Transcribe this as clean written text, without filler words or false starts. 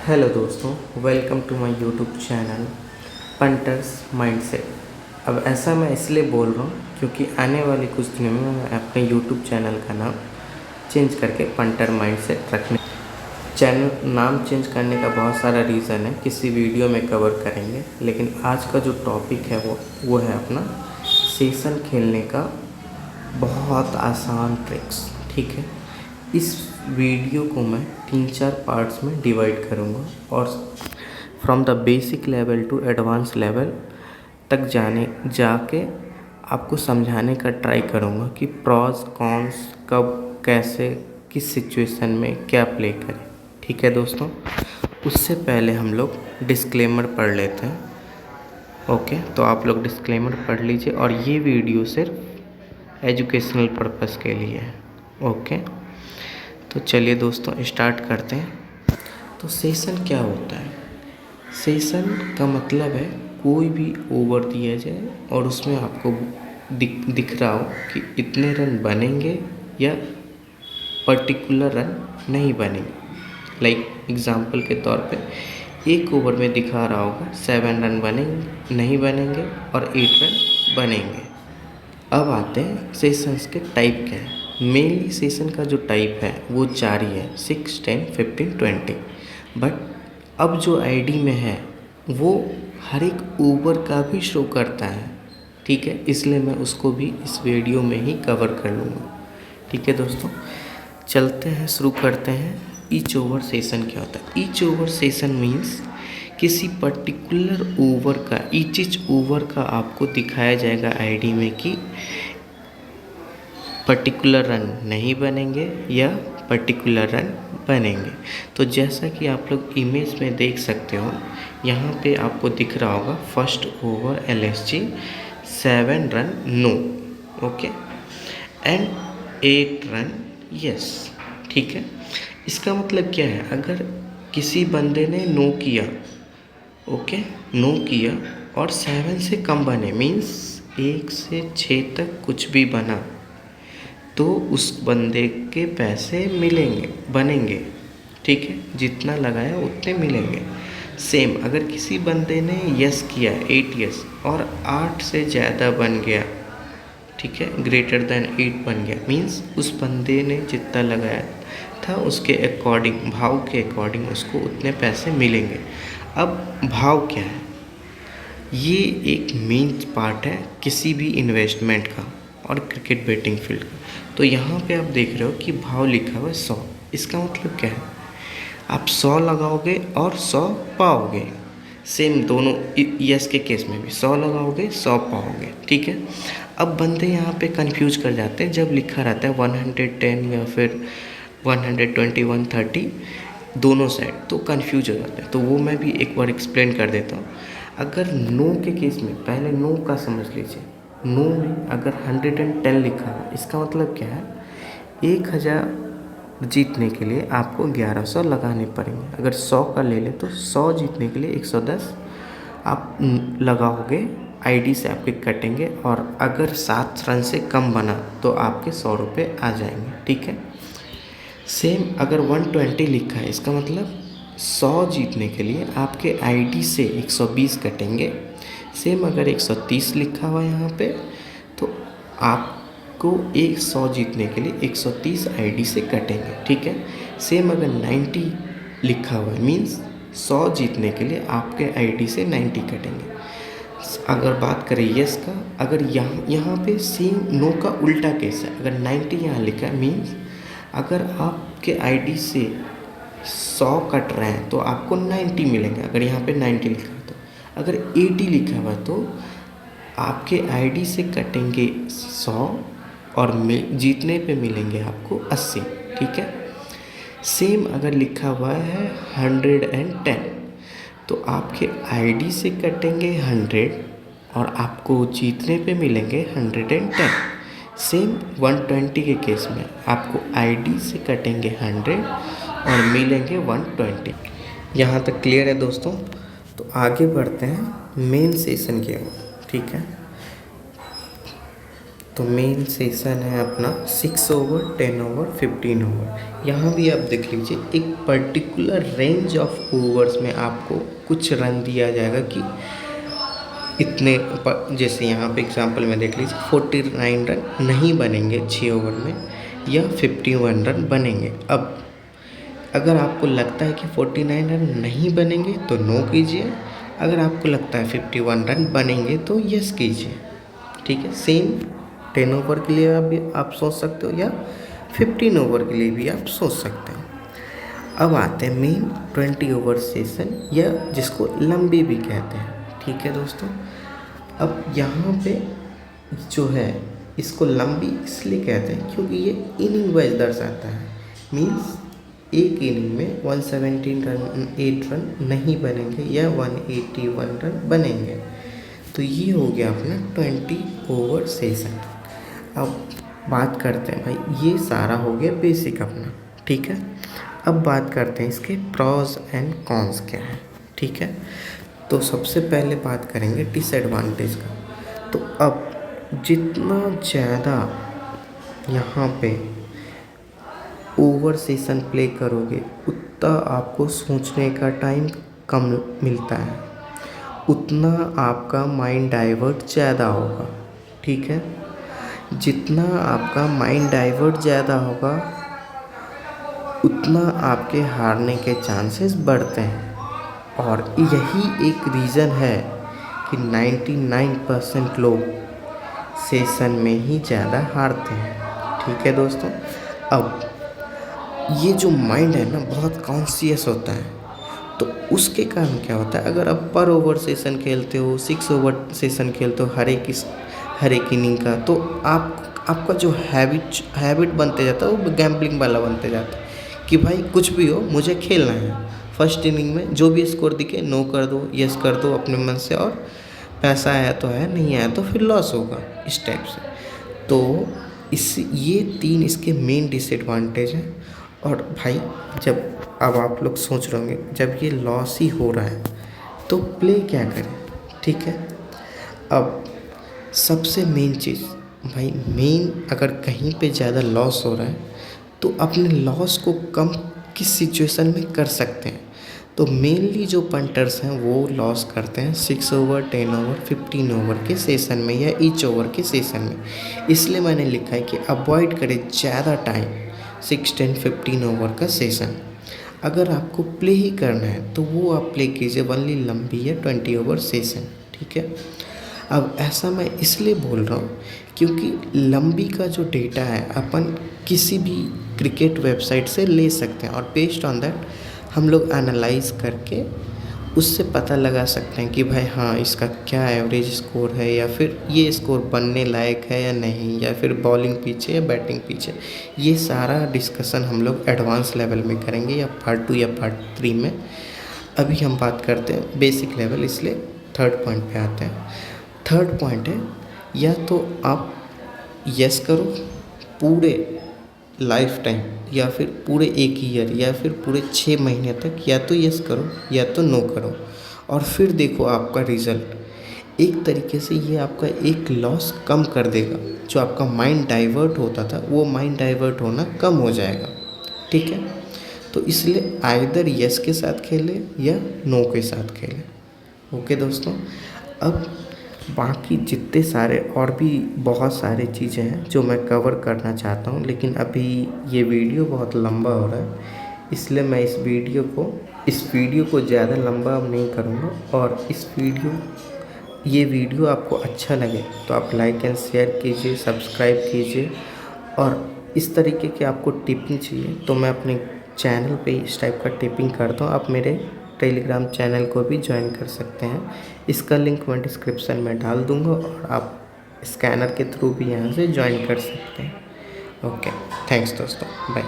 Hello दोस्तों, welcome to my YouTube channel Punters Mindset. अब ऐसा मैं इसलिए बोल रहा हूँ क्योंकि आने वाले कुछ दिनों में मैं अपने यूट्यूब चैनल का नाम चेंज करके पंटर माइंडसेट रखने। चैनल नाम चेंज करने का बहुत सारा रीज़न है, किसी वीडियो में कवर करेंगे। लेकिन आज का जो टॉपिक है वो है अपना सेशन खेलने का बहुत आसान ट्रिक्स। ठीक है, इस वीडियो को मैं 3-4 पार्ट्स में डिवाइड करूँगा और from the basic level to advance level तक जाके आपको समझाने का ट्राई करूँगा कि प्रॉस कॉन्स कब कैसे किस सिचुएशन में क्या प्ले करें। ठीक है दोस्तों, उससे पहले हम लोग डिस्क्लेमर पढ़ लेते हैं। ओके, तो आप लोग डिस्क्लेमर पढ़ लीजिए और ये वीडियो सिर्फ एजुकेशनल पर्पस के लिए है। ओके, तो चलिए दोस्तों स्टार्ट करते हैं। तो सेशन क्या होता है? सेशन का मतलब है कोई भी ओवर दिया जाए और उसमें आपको दिख रहा हो कि इतने रन बनेंगे या पर्टिकुलर रन नहीं बनेंगे। लाइक एग्जांपल के तौर पे एक ओवर में दिखा रहा होगा 7 रन बनेंगे नहीं बनेंगे और 8 रन बनेंगे। अब आते हैं सेशंस के टाइप क्या है। मेनली सेशन का जो टाइप है वो 4 ही है, 6, 10, 15, 20। बट अब जो आईडी में है वो हर एक ओवर का भी शो करता है। ठीक है, इसलिए मैं उसको भी इस वीडियो में ही कवर कर लूँगा। ठीक है दोस्तों, चलते हैं, शुरू करते हैं। ईच ओवर सेशन क्या होता है? ईच ओवर सेशन मीन्स किसी पर्टिकुलर ओवर का ईच ओवर का आपको दिखाया जाएगा आईडी में कि पर्टिकुलर रन नहीं बनेंगे या पर्टिकुलर रन बनेंगे। तो जैसा कि आप लोग इमेज में देख सकते हो, यहाँ पे आपको दिख रहा होगा first over LSG 7 run no, okay, and 8 run yes. ठीक है, इसका मतलब क्या है? अगर किसी बंदे ने नो किया, ओके, नो किया और 7 से कम बने, मीन्स 1 से 6 तक कुछ भी बना, तो उस बंदे के पैसे बनेंगे। ठीक है, जितना लगाया उतने मिलेंगे। सेम अगर किसी बंदे ने यस किया 8 यस और 8 से ज़्यादा बन गया, ठीक है, ग्रेटर देन 8 बन गया, मीन्स उस बंदे ने जितना लगाया था उसके अकॉर्डिंग, भाव के अकॉर्डिंग उसको उतने पैसे मिलेंगे। अब भाव क्या है? ये एक मेन पार्ट है किसी भी इन्वेस्टमेंट का और क्रिकेट बेटिंग फील्ड का। तो यहाँ पे आप देख रहे हो कि भाव लिखा हुआ है 100। इसका मतलब क्या है? आप 100 लगाओगे और 100 पाओगे। सेम दोनों यस के केस में भी 100 लगाओगे 100 पाओगे। ठीक है, अब बंदे यहाँ पे कंफ्यूज कर जाते हैं जब लिखा रहता है 110 या फिर 120, 130 दोनों साइड, तो कंफ्यूज हो जाते हैं। तो वो मैं भी एक बार एक्सप्लेन कर देता हूँ। अगर नो के केस में, पहले नो का समझ लीजिए। नो में अगर 110 लिखा है, इसका मतलब क्या है? 1000 जीतने के लिए आपको 1100 लगाने पड़ेंगे। अगर 100 का ले लें तो 100 जीतने के लिए 110 आप लगाओगे, आईडी से आपके कटेंगे, और अगर 7 रन से कम बना तो आपके 100 रुपये आ जाएंगे। ठीक है, सेम अगर 120 लिखा है, इसका मतलब 100 जीतने के लिए आपके आईडी से 120 कटेंगे। सेम अगर 130 लिखा हुआ है यहाँ पे, तो आपको 100 जीतने के लिए 130 आईडी से कटेंगे। ठीक है, सेम अगर 90 लिखा हुआ है, मीन्स 100 जीतने के लिए आपके आईडी से 90 कटेंगे। अगर बात करें यस का, अगर यहाँ पे सेम नो का उल्टा केस है। अगर 90 यहाँ लिखा है, मीन्स अगर आपके आईडी से 100 कट रहे हैं तो आपको 90 मिलेंगे। अगर यहाँ पे 90 लिखा है, तो अगर 80 लिखा हुआ तो आपके आईडी से कटेंगे 100 और जीतने पे मिलेंगे आपको 80। ठीक है, सेम अगर लिखा हुआ है 110 तो आपके आईडी से कटेंगे 100 और आपको जीतने पे मिलेंगे 110। सेम 120 के केस में आपको आईडी से कटेंगे 100 और मिलेंगे 120। यहाँ तक क्लियर है दोस्तों? तो आगे बढ़ते हैं मेन सेशन की ओर। ठीक है, तो मेन सेशन है अपना 6 ओवर, 10 ओवर, 15 ओवर। यहाँ भी आप देख लीजिए एक पर्टिकुलर रेंज ऑफ ओवर्स में आपको कुछ रन दिया जाएगा कि इतने जैसे यहाँ पे एग्जांपल में देख लीजिए 49 रन नहीं बनेंगे 6 ओवर में या 51 रन बनेंगे। अब अगर आपको लगता है कि 49 रन नहीं बनेंगे तो नो कीजिए, अगर आपको लगता है 51 रन बनेंगे तो यस कीजिए। ठीक है, सेम 10 ओवर के लिए आप सोच सकते हो या 15 ओवर के लिए भी आप सोच सकते हो। अब आते हैं मेन 20 ओवर सेशन या जिसको लंबी भी कहते हैं। ठीक है दोस्तों, अब यहाँ पे जो है इसको लंबी इसलिए कहते हैं क्योंकि ये इनिंग वाइज दर्शाता है। मीन्स एक इनिंग में 117 रन 8 रन नहीं बनेंगे या 181 रन बनेंगे। तो ये हो गया अपना 20 ओवर सेशन। अब बात करते हैं भाई, ये सारा हो गया बेसिक अपना। ठीक है, अब बात करते हैं इसके प्रॉज एंड कॉन्स क्या है। ठीक है, तो सबसे पहले बात करेंगे डिसएडवांटेज का। तो अब जितना ज़्यादा यहाँ पे ओवर सेशन प्ले करोगे उतना आपको सोचने का टाइम कम मिलता है, उतना आपका माइंड डाइवर्ट ज़्यादा होगा। ठीक है, जितना आपका माइंड डाइवर्ट ज़्यादा होगा उतना आपके हारने के चांसेस बढ़ते हैं। और यही एक रीज़न है कि 99% लोग सेशन में ही ज़्यादा हारते हैं। ठीक है दोस्तों, अब ये जो माइंड है ना बहुत कॉन्शियस होता है, तो उसके कारण क्या होता है, अगर आप पर ओवर सेशन खेलते हो, 6 ओवर सेशन खेलते हो हर एक इनिंग का, तो आपका जो हैबिट बनते जाता है वो गैम्बलिंग वाला बनते जाता है कि भाई कुछ भी हो मुझे खेलना है। फर्स्ट इनिंग में जो भी स्कोर दिखे नो कर दो, यस कर दो अपने मन से, और पैसा आया तो है, नहीं आया तो फिर लॉस होगा, इस टाइप से। तो ये 3 इसके मेन डिसएडवांटेज हैं। और भाई जब अब आप लोग सोच रहे होंगे जब ये लॉस ही हो रहा है तो प्ले क्या करें। ठीक है, अब सबसे मेन चीज़ भाई, अगर कहीं पे ज़्यादा लॉस हो रहा है तो अपने लॉस को कम किस सिचुएशन में कर सकते हैं। तो मेनली जो पंटर्स हैं वो लॉस करते हैं 6 ओवर, 10 ओवर, 15 ओवर के सेशन में या ईच ओवर के सेशन में। इसलिए मैंने लिखा है कि अवॉइड करें ज़्यादा टाइम 6, 10, 15 ओवर का सेशन। अगर आपको प्ले ही करना है तो वो आप प्ले कीजिए वनली लंबी या 20 ओवर सेशन। ठीक है, अब ऐसा मैं इसलिए बोल रहा हूँ क्योंकि लंबी का जो डेटा है अपन किसी भी क्रिकेट वेबसाइट से ले सकते हैं, और बेस्ड ऑन दैट हम लोग एनालाइज करके उससे पता लगा सकते हैं कि भाई हाँ इसका क्या एवरेज स्कोर है, या फिर ये स्कोर बनने लायक है या नहीं, या फिर बॉलिंग पीछे या बैटिंग पीछे। ये सारा डिस्कशन हम लोग एडवांस लेवल में करेंगे या पार्ट 2 या पार्ट 3 में। अभी हम बात करते हैं बेसिक लेवल, इसलिए थर्ड पॉइंट पे आते हैं। थर्ड पॉइंट है, या तो आप यस करो पूरे लाइफ टाइम, या फिर पूरे 1 ईयर, या फिर पूरे 6 महीने तक, या तो यस करो या तो नो करो, और फिर देखो आपका रिज़ल्ट। एक तरीके से ये आपका एक लॉस कम कर देगा, जो आपका माइंड डाइवर्ट होता था वो माइंड डाइवर्ट होना कम हो जाएगा। ठीक है, तो इसलिए आइदर यस के साथ खेलें या नो के साथ खेलें। ओके दोस्तों, अब बाकी जितने सारे और भी बहुत सारे चीज़ें हैं जो मैं कवर करना चाहता हूँ, लेकिन अभी ये वीडियो बहुत लंबा हो रहा है, इसलिए मैं इस वीडियो को ज़्यादा लंबा अब नहीं करूँगा। और ये वीडियो आपको अच्छा लगे तो आप लाइक एंड शेयर कीजिए, सब्सक्राइब कीजिए। और इस तरीके के आपको टिपिंग चाहिए तो मैं अपने चैनल पे इस टाइप का टिपिंग करता हूँ। आप मेरे टेलीग्राम चैनल को भी ज्वाइन कर सकते हैं, इसका लिंक मैं डिस्क्रिप्शन में डाल दूँगा, और आप स्कैनर के थ्रू भी यहाँ से ज्वाइन कर सकते हैं। ओके, थैंक्स दोस्तों, बाय।